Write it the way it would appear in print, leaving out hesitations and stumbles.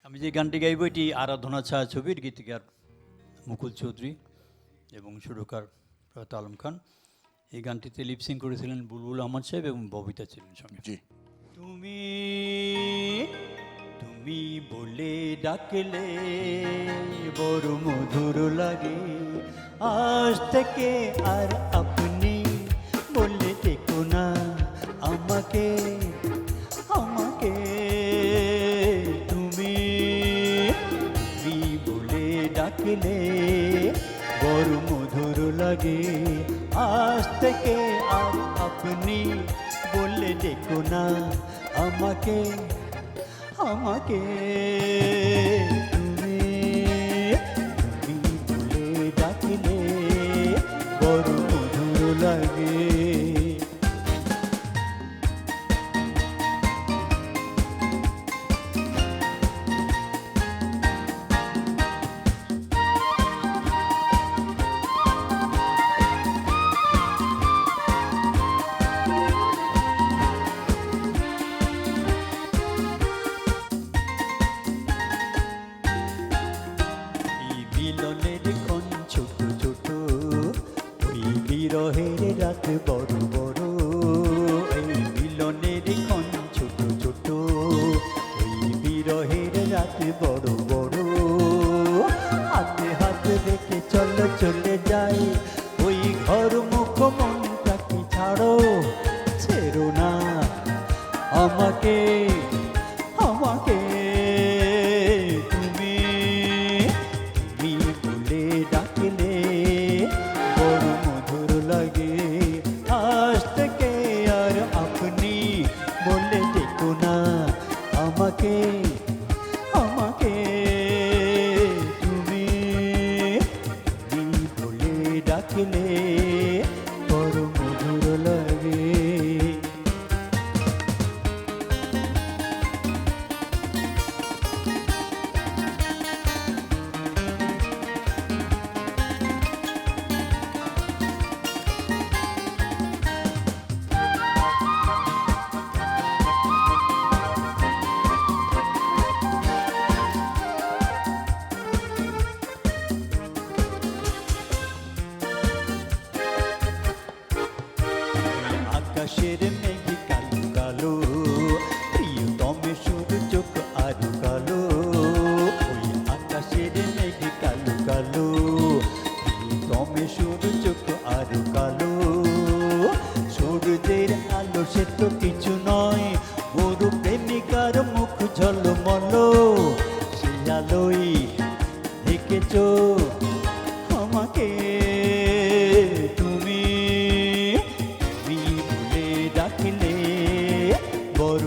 আমি যে গানটি গাইব এটি আরাধনা ছায়াছবির গীতিকার মুকুল চৌধুরী এবং সুরকার প্রয়াত আলম খান। এই গানটিতে লিপসিং করেছিলেন বুলবুল আহমদ সাহেব এবং ববিতা ছিলেন সঙ্গে। জি। তুমি তুমি বলে ডাকলে বড় মধুর লাগে, আজ থেকে আর আপনি বললে দেখো না আমাকে আমাকে। তুমি তুমি বলে ডাকলে বড় মধুর লাগে, আজ থেকে আর আপনি বললে দেখো না আমাকে আমাকে। তুমি তুমি বলে ডাকলে বড় মধুর লাগে। মিলনের ক্ষণ ছোট ছোট, ওই বিরহের রাত বড় বড়। এই মিলনের ক্ষণ ছোট ছোট, ওই বিরহের রাত বড় বড়। হাতে হাত রেখে চলো চলে যাই, ওই ঘর মুখ মনটাকে ছাড়ো, ছেড়ো না আমাকে আমাকে। তুমি তুমি বলে ডাকলে বড় মধুর লাগে, আজ থেকে আর আপনি বলে দেখো না আমাকে আমাকে। তুমি তুমি বলে ডাকলে বড় মধুর লাগে। আকাশের মেঘে কালো কালো, প্রিয়তমে সূর্য আরো কালো। ওই আকাশের মেঘে কালো কালো, প্রিয়তমে সূর্য আরো কালো। সূর্যের আলো সে তো কিছু নয়, ওর প্রেমিকার মুখ ঝলমল। সে আলোই দেখেছ আমাকে। তুমি তুমি বলে ডাকলে বড়